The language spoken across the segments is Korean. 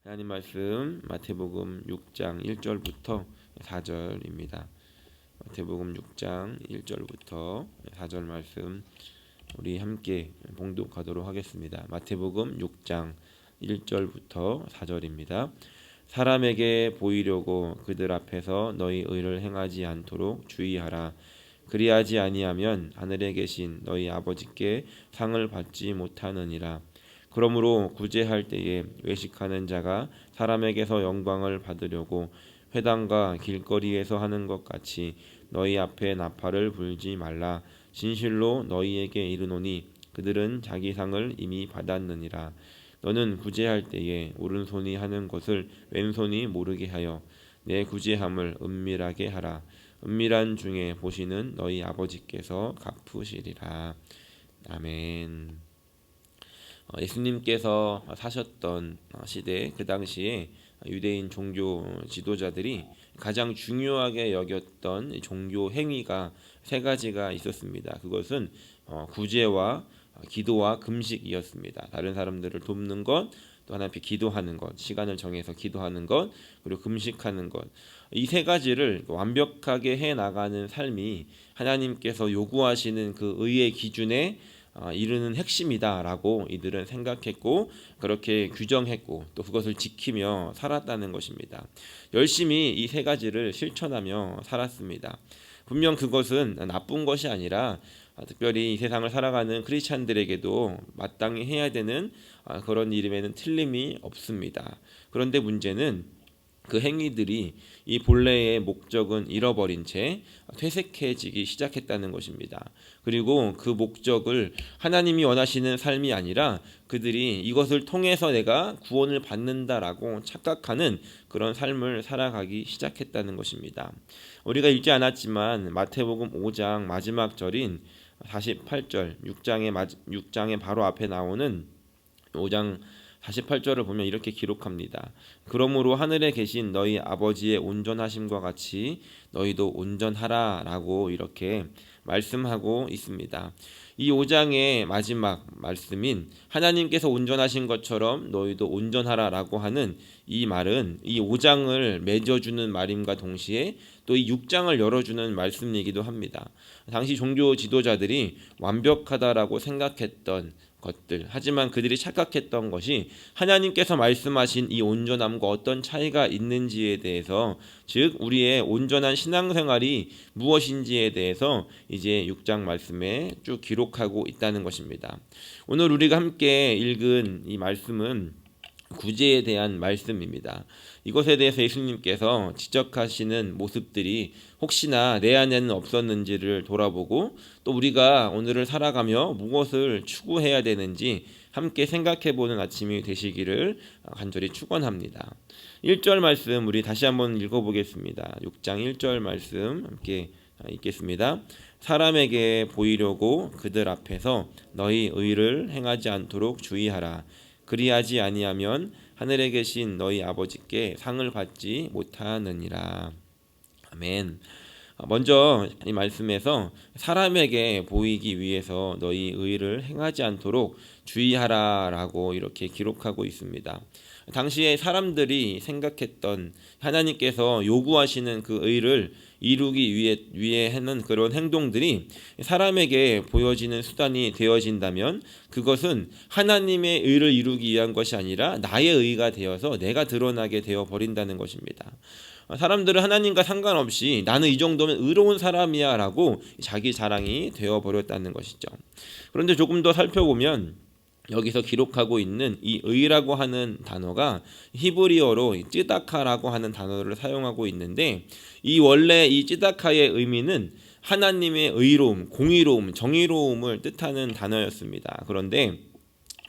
하나님 말씀 마태복음 6장 1절부터 4절입니다. 마태복음 6장 1절부터 4절 말씀 우리 함께 봉독하도록 하겠습니다. 마태복음 6장 1절부터 4절입니다. 사람에게 보이려고 그들 앞에서 너희 의를 행하지 않도록 주의하라. 그리하지 아니하면 하늘에 계신 너희 아버지께 상을 받지 못하느니라. 그러므로 구제할 때에 외식하는 자가 사람에게서 영광을 받으려고 회당과 길거리에서 하는 것 같이 너희 앞에 나팔을 불지 말라. 진실로 너희에게 이르노니 그들은 자기 상을 이미 받았느니라. 너는 구제할 때에 오른손이 하는 것을 왼손이 모르게 하여 내 구제함을 은밀하게 하라. 은밀한 중에 보시는 너희 아버지께서 갚으시리라. 아멘. 예수님께서 사셨던 시대, 그 당시에 유대인 종교 지도자들이 가장 중요하게 여겼던 종교 행위가 세 가지가 있었습니다. 그것은 구제와 기도와 금식이었습니다. 다른 사람들을 돕는 것, 또 하나 앞에 기도하는 것, 시간을 정해서 기도하는 것, 그리고 금식하는 것. 이 세 가지를 완벽하게 해 나가는 삶이 하나님께서 요구하시는 그 의의 기준에 이르는 핵심이다라고 이들은 생각했고 그렇게 규정했고 또 그것을 지키며 살았다는 것입니다. 열심히 이 세 가지를 실천하며 살았습니다. 분명 그것은 나쁜 것이 아니라 특별히 이 세상을 살아가는 크리스찬들에게도 마땅히 해야 되는 그런 일임에는 틀림이 없습니다. 그런데 문제는 그 행위들이 이 본래의 목적은 잃어버린 채 퇴색해지기 시작했다는 것입니다. 그리고 그 목적을 하나님이 원하시는 삶이 아니라 그들이 이것을 통해서 내가 구원을 받는다라고 착각하는 그런 삶을 살아가기 시작했다는 것입니다. 우리가 읽지 않았지만 마태복음 5장 마지막 절인 48절 6장의 바로 앞에 나오는 5장 48절을 보면 이렇게 기록합니다. 그러므로 하늘에 계신 너희 아버지의 온전하심과 같이 너희도 온전하라 라고 이렇게 말씀하고 있습니다. 이 5장의 마지막 말씀인 하나님께서 온전하신 것처럼 너희도 온전하라 라고 하는 이 말은 이 5장을 맺어주는 말임과 동시에 또 이 6장을 열어주는 말씀이기도 합니다. 당시 종교 지도자들이 완벽하다라고 생각했던 것들, 하지만 그들이 착각했던 것이 하나님께서 말씀하신 이 온전함과 어떤 차이가 있는지에 대해서, 즉 우리의 온전한 신앙생활이 무엇인지에 대해서 이제 6장 말씀에 쭉 기록하고 있다는 것입니다. 오늘 우리가 함께 읽은 이 말씀은 구제에 대한 말씀입니다. 이것에 대해서 예수님께서 지적하시는 모습들이 혹시나 내 안에는 없었는지를 돌아보고 또 우리가 오늘을 살아가며 무엇을 추구해야 되는지 함께 생각해보는 아침이 되시기를 간절히 축원합니다. 1절 말씀 우리 다시 한번 읽어보겠습니다. 6장 1절 말씀 함께 읽겠습니다. 사람에게 보이려고 그들 앞에서 너희 의를 행하지 않도록 주의하라. 그리하지 아니하면 하늘에 계신 너희 아버지께 상을 받지 못하느니라. 아멘. 먼저 이 말씀에서 사람에게 보이기 위해서 너희 의를 행하지 않도록 주의하라라고 이렇게 기록하고 있습니다. 당시에 사람들이 생각했던 하나님께서 요구하시는 그 의를 이루기 위해 하는 그런 행동들이 사람에게 보여지는 수단이 되어진다면 그것은 하나님의 의를 이루기 위한 것이 아니라 나의 의가 되어서 내가 드러나게 되어 버린다는 것입니다. 사람들은 하나님과 상관없이 나는 이 정도면 의로운 사람이야 라고 자기 자랑이 되어버렸다는 것이죠. 그런데 조금 더 살펴보면 여기서 기록하고 있는 이 의라고 하는 단어가 히브리어로 찌다카라고 하는 단어를 사용하고 있는데 이 원래 이 찌다카의 의미는 하나님의 의로움, 공의로움, 정의로움을 뜻하는 단어였습니다. 그런데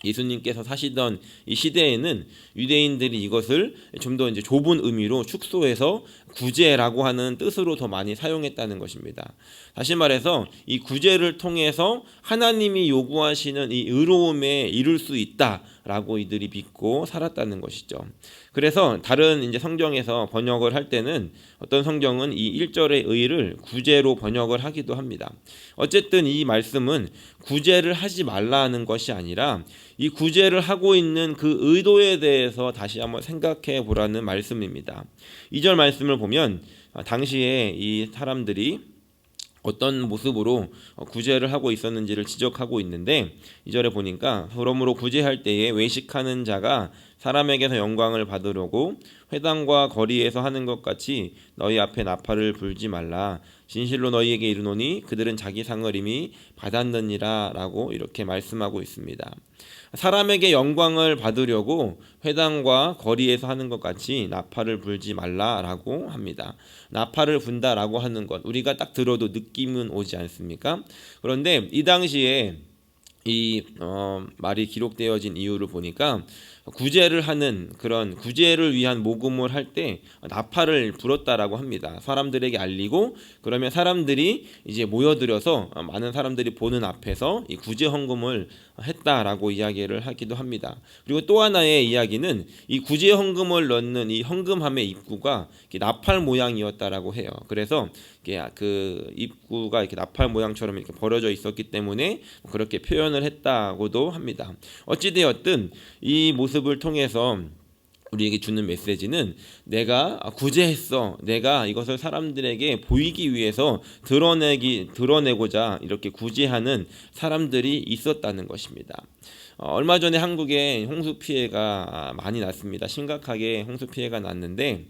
예수님께서 사시던 이 시대에는 유대인들이 이것을 좀 더 이제 좁은 의미로 축소해서 구제라고 하는 뜻으로 더 많이 사용했다는 것입니다. 다시 말해서 이 구제를 통해서 하나님이 요구하시는 이 의로움에 이룰 수 있다 라고 이들이 믿고 살았다는 것이죠. 그래서 다른 이제 성경에서 번역을 할 때는 어떤 성경은 이 1절의 의를 구제로 번역을 하기도 합니다. 어쨌든 이 말씀은 구제를 하지 말라는 것이 아니라 이 구제를 하고 있는 그 의도에 대해서 다시 한번 생각해 보라는 말씀입니다. 2절 말씀을 보면 당시에 이 사람들이 어떤 모습으로 구제를 하고 있었는지를 지적하고 있는데 2절에 보니까 그러므로 구제할 때에 외식하는 자가 사람에게서 영광을 받으려고 회당과 거리에서 하는 것 같이 너희 앞에 나팔을 불지 말라. 진실로 너희에게 이르노니 그들은 자기 상을 이미 받았느니라 라고 이렇게 말씀하고 있습니다. 사람에게 영광을 받으려고 회당과 거리에서 하는 것 같이 나팔을 불지 말라라고 합니다. 나팔을 분다라고 하는 것 우리가 딱 들어도 느낌은 오지 않습니까? 그런데 이 당시에 이 말이 기록되어진 이유를 보니까 구제를 하는 그런 구제를 위한 모금을 할 때 나팔을 불었다라고 합니다. 사람들에게 알리고 그러면 사람들이 이제 모여들어서 많은 사람들이 보는 앞에서 이 구제 헌금을 했다라고 이야기를 하기도 합니다. 그리고 또 하나의 이야기는 이 구제 헌금을 넣는 이 헌금함의 입구가 나팔 모양이었다라고 해요. 그래서 그 입구가 이렇게 나팔 모양처럼 이렇게 벌어져 있었기 때문에 그렇게 표현을 했다고도 합니다. 어찌되었든 이 모습을 통해서 우리에게 주는 메시지는 내가 구제했어. 내가 이것을 사람들에게 보이기 위해서 드러내고자 이렇게 구제하는 사람들이 있었다는 것입니다. 얼마 전에 한국에 홍수 피해가 많이 났습니다. 심각하게 홍수 피해가 났는데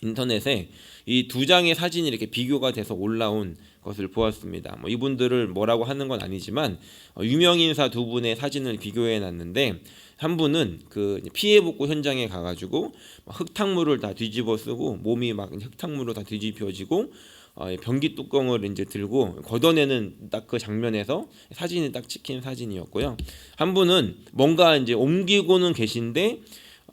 인터넷에 이 두 장의 사진이 이렇게 비교가 돼서 올라온 것을 보았습니다. 이분들을 뭐라고 하는 건 아니지만 유명인사 두 분의 사진을 비교해 놨는데 한 분은 그 피해 복구 현장에 가가지고 흙탕물을 다 뒤집어 쓰고 몸이 막 흙탕물로 다 뒤집혀지고 변기 뚜껑을 이제 들고 걷어내는 딱 그 장면에서 사진이 딱 찍힌 사진이었고요. 한 분은 뭔가 이제 옮기고는 계신데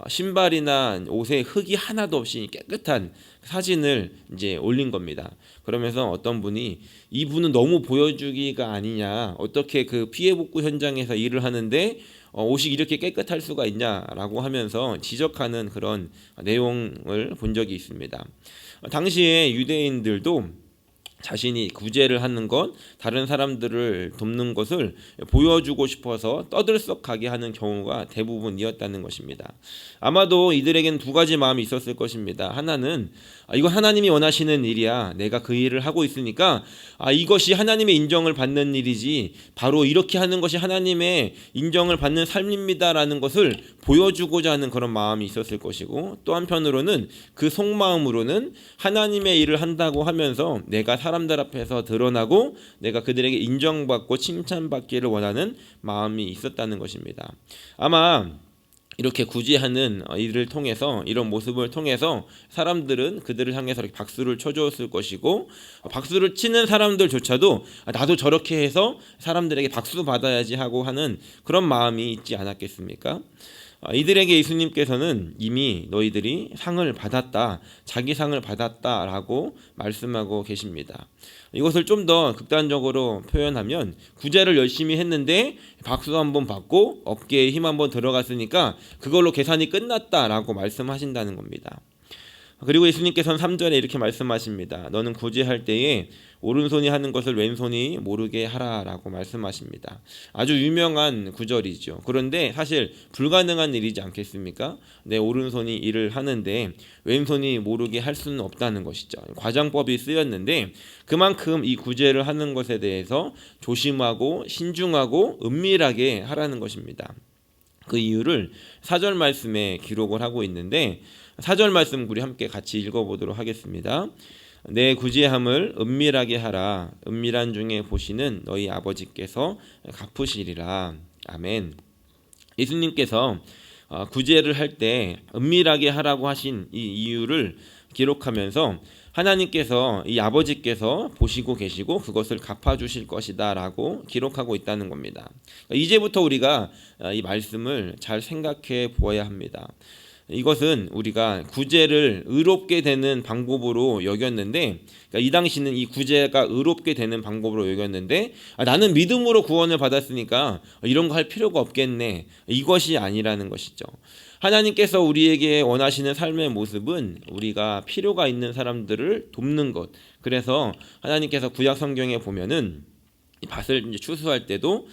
신발이나 옷에 흙이 하나도 없이 깨끗한 사진을 이제 올린 겁니다. 그러면서 어떤 분이 이분은 너무 보여주기가 아니냐, 어떻게 그 피해 복구 현장에서 일을 하는데 옷이 이렇게 깨끗할 수가 있냐라고 하면서 지적하는 그런 내용을 본 적이 있습니다. 당시에 유대인들도 자신이 구제를 하는 것, 다른 사람들을 돕는 것을 보여주고 싶어서 떠들썩하게 하는 경우가 대부분이었다는 것입니다. 아마도 이들에겐 두 가지 마음이 있었을 것입니다. 하나는 이거 하나님이 원하시는 일이야. 내가 그 일을 하고 있으니까 이것이 하나님의 인정을 받는 일이지 바로 이렇게 하는 것이 하나님의 인정을 받는 삶입니다라는 것을 보여주고자 하는 그런 마음이 있었을 것이고, 또 한편으로는 그 속마음으로는 하나님의 일을 한다고 하면서 내가 사람들 앞에서 드러나고 내가 그들에게 인정받고 칭찬받기를 원하는 마음이 있었다는 것입니다. 아마 이렇게 구제하는 일을 통해서, 이런 모습을 통해서 사람들은 그들을 향해서 이렇게 박수를 쳐주었을 것이고, 박수를 치는 사람들조차도 나도 저렇게 해서 사람들에게 박수 받아야지 하고 하는 그런 마음이 있지 않았겠습니까? 이들에게 예수님께서는 이미 너희들이 상을 받았다, 자기 상을 받았다라고 말씀하고 계십니다. 이것을 좀 더 극단적으로 표현하면 구제를 열심히 했는데 박수 한번 받고 어깨에 힘 한번 들어갔으니까 그걸로 계산이 끝났다라고 말씀하신다는 겁니다. 그리고 예수님께서는 3절에 이렇게 말씀하십니다. 너는 구제할 때에 오른손이 하는 것을 왼손이 모르게 하라라고 말씀하십니다. 아주 유명한 구절이죠. 그런데 사실 불가능한 일이지 않겠습니까? 내 오른손이 일을 하는데 왼손이 모르게 할 수는 없다는 것이죠. 과장법이 쓰였는데 그만큼 이 구제를 하는 것에 대해서 조심하고 신중하고 은밀하게 하라는 것입니다. 그 이유를 4절 말씀에 기록을 하고 있는데 4절 말씀 우리 함께 같이 읽어보도록 하겠습니다. 내 구제함을 은밀하게 하라. 은밀한 중에 보시는 너희 아버지께서 갚으시리라. 아멘. 예수님께서 구제를 할 때 은밀하게 하라고 하신 이 이유를 기록하면서 하나님께서, 이 아버지께서 보시고 계시고 그것을 갚아주실 것이다 라고 기록하고 있다는 겁니다. 이제부터 우리가 이 말씀을 잘 생각해 보아야 합니다. 이것은 우리가 구제를 의롭게 되는 방법으로 여겼는데, 그러니까 이 당시는 이 구제가 의롭게 되는 방법으로 여겼는데, 나는 믿음으로 구원을 받았으니까 이런 거 할 필요가 없겠네, 이것이 아니라는 것이죠. 하나님께서 우리에게 원하시는 삶의 모습은 우리가 필요가 있는 사람들을 돕는 것. 그래서 하나님께서 구약 성경에 보면은 밭을 이제 추수할 때도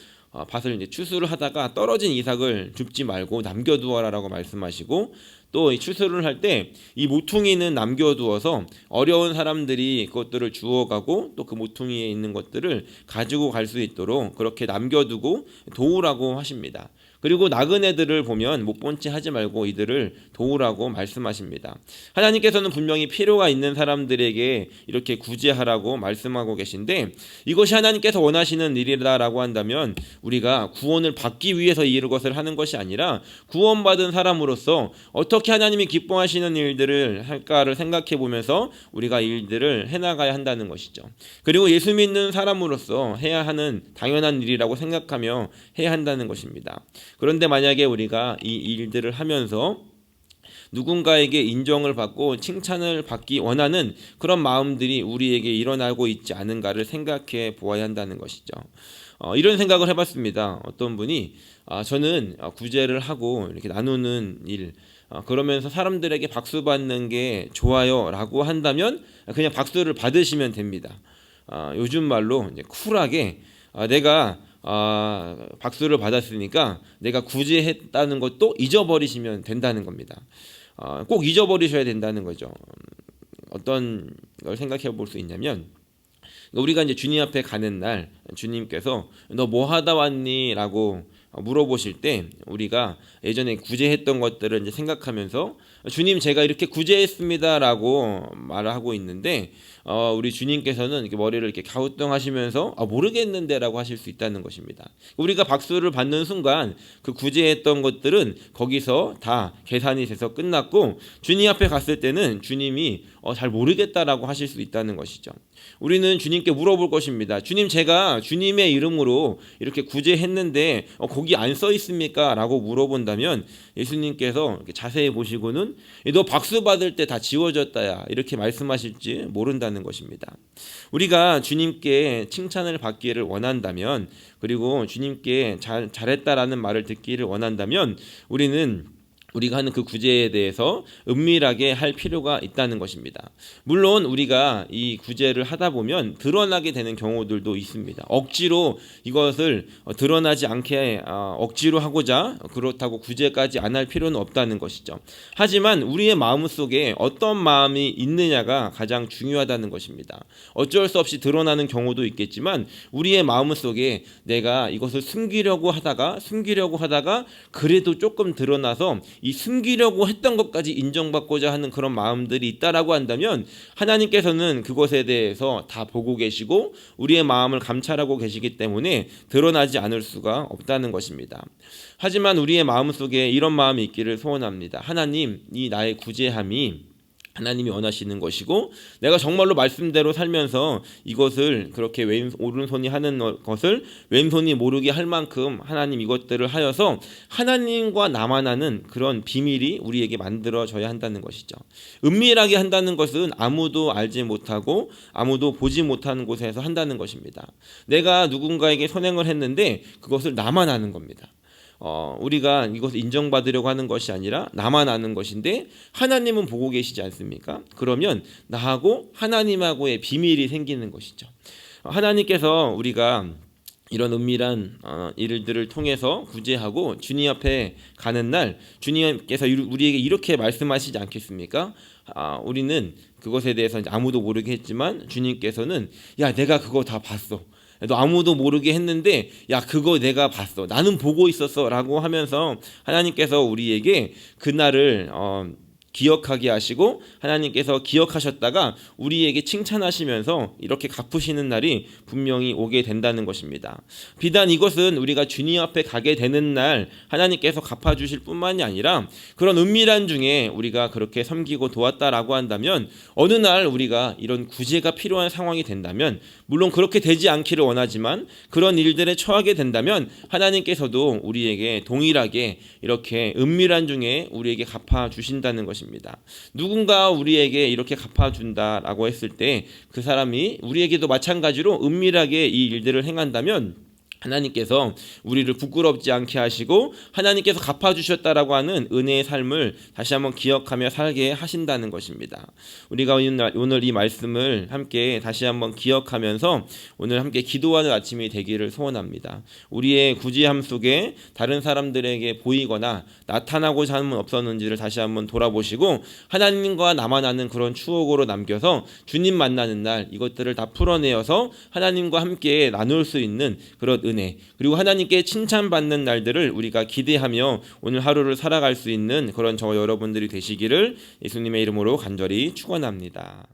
밭을 이제 추수를 하다가 떨어진 이삭을 줍지 말고 남겨두어라라고 말씀하시고, 또 이 추수를 할 때 이 모퉁이는 남겨두어서 어려운 사람들이 그것들을 주워가고 또 그 모퉁이에 있는 것들을 가지고 갈 수 있도록 그렇게 남겨두고 도우라고 하십니다. 그리고 나그네들을 보면 못 본 채 하지 말고 이들을 도우라고 말씀하십니다. 하나님께서는 분명히 필요가 있는 사람들에게 이렇게 구제하라고 말씀하고 계신데, 이것이 하나님께서 원하시는 일이라고 한다면 우리가 구원을 받기 위해서 이것을 하는 것이 아니라 구원받은 사람으로서 어떻게 하나님이 기뻐하시는 일들을 할까를 생각해 보면서 우리가 일들을 해나가야 한다는 것이죠. 그리고 예수 믿는 사람으로서 해야 하는 당연한 일이라고 생각하며 해야 한다는 것입니다. 그런데 만약에 우리가 이 일들을 하면서 누군가에게 인정을 받고 칭찬을 받기 원하는 그런 마음들이 우리에게 일어나고 있지 않은가를 생각해 보아야 한다는 것이죠. 이런 생각을 해봤습니다. 어떤 분이 저는 구제를 하고 이렇게 나누는 일, 그러면서 사람들에게 박수 받는 게 좋아요 라고 한다면 그냥 박수를 받으시면 됩니다. 요즘 말로 이제 쿨하게 내가 박수를 받았으니까 내가 구제했다는 것도 잊어버리시면 된다는 겁니다. 꼭 잊어버리셔야 된다는 거죠. 어떤 걸 생각해 볼 수 있냐면, 우리가 이제 주님 앞에 가는 날 주님께서 너 뭐 하다 왔니? 라고 물어보실 때 우리가 예전에 구제했던 것들을 이제 생각하면서 주님 제가 이렇게 구제했습니다 라고 말을 하고 있는데, 우리 주님께서는 이렇게 머리를 이렇게 갸우뚱하시면서 모르겠는데 라고 하실 수 있다는 것입니다. 우리가 박수를 받는 순간 그 구제했던 것들은 거기서 다 계산이 돼서 끝났고, 주님 앞에 갔을 때는 주님이 잘 모르겠다라고 하실 수 있다는 것이죠. 우리는 주님께 물어볼 것입니다. 주님 제가 주님의 이름으로 이렇게 구제했는데 거기 안 써 있습니까? 라고 물어본다면 예수님께서 이렇게 자세히 보시고는 너 박수 받을 때 다 지워졌다야 이렇게 말씀하실지 모른다는 것입니다. 우리가 주님께 칭찬을 받기를 원한다면, 그리고 주님께 잘했다라는 말을 듣기를 원한다면 우리가 하는 그 구제에 대해서 은밀하게 할 필요가 있다는 것입니다. 물론 우리가 이 구제를 하다 보면 드러나게 되는 경우들도 있습니다. 억지로 이것을 드러나지 않게 억지로 하고자 그렇다고 구제까지 안 할 필요는 없다는 것이죠. 하지만 우리의 마음속에 어떤 마음이 있느냐가 가장 중요하다는 것입니다. 어쩔 수 없이 드러나는 경우도 있겠지만 우리의 마음속에 내가 이것을 숨기려고 하다가 그래도 조금 드러나서 이 숨기려고 했던 것까지 인정받고자 하는 그런 마음들이 있다라고 한다면 하나님께서는 그것에 대해서 다 보고 계시고 우리의 마음을 감찰하고 계시기 때문에 드러나지 않을 수가 없다는 것입니다. 하지만 우리의 마음속에 이런 마음이 있기를 소원합니다. 하나님, 이 나의 구제함이 하나님이 원하시는 것이고 내가 정말로 말씀대로 살면서 이것을 그렇게 오른손이 하는 것을 왼손이 모르게 할 만큼 하나님 이것들을 하여서 하나님과 나만 아는 그런 비밀이 우리에게 만들어져야 한다는 것이죠. 은밀하게 한다는 것은 아무도 알지 못하고 아무도 보지 못하는 곳에서 한다는 것입니다. 내가 누군가에게 선행을 했는데 그것을 나만 아는 겁니다. 우리가 이것을 인정받으려고 하는 것이 아니라 나만 아는 것인데 하나님은 보고 계시지 않습니까? 그러면 나하고 하나님하고의 비밀이 생기는 것이죠. 하나님께서 우리가 이런 은밀한 일들을 통해서 구제하고 주님 앞에 가는 날 주님께서 우리에게 이렇게 말씀하시지 않겠습니까? 우리는 그것에 대해서 아무도 모르게 했지만 주님께서는 야 내가 그거 다 봤어. 너 아무도 모르게 했는데 야 그거 내가 봤어. 나는 보고 있었어 라고 하면서 하나님께서 우리에게 그날을 기억하게 하시고 하나님께서 기억하셨다가 우리에게 칭찬하시면서 이렇게 갚으시는 날이 분명히 오게 된다는 것입니다. 비단 이것은 우리가 주님 앞에 가게 되는 날 하나님께서 갚아주실 뿐만이 아니라 그런 은밀한 중에 우리가 그렇게 섬기고 도왔다라고 한다면 어느 날 우리가 이런 구제가 필요한 상황이 된다면 물론 그렇게 되지 않기를 원하지만 그런 일들에 처하게 된다면 하나님께서도 우리에게 동일하게 이렇게 은밀한 중에 우리에게 갚아주신다는 것입니다. 누군가 우리에게 이렇게 갚아준다라고 했을 때 그 사람이 우리에게도 마찬가지로 은밀하게 이 일들을 행한다면 하나님께서 우리를 부끄럽지 않게 하시고 하나님께서 갚아주셨다라고 하는 은혜의 삶을 다시 한번 기억하며 살게 하신다는 것입니다. 우리가 오늘 이 말씀을 함께 다시 한번 기억하면서 오늘 함께 기도하는 아침이 되기를 소원합니다. 우리의 구제함 속에 다른 사람들에게 보이거나 나타나고자 함은 없었는지를 다시 한번 돌아보시고 하나님과 나만 아는 그런 추억으로 남겨서 주님 만나는 날 이것들을 다 풀어내어서 하나님과 함께 나눌 수 있는 그런 은혜 그리고 하나님께 칭찬받는 날들을 우리가 기대하며 오늘 하루를 살아갈 수 있는 그런 저와 여러분들이 되시기를 예수님의 이름으로 간절히 축원합니다.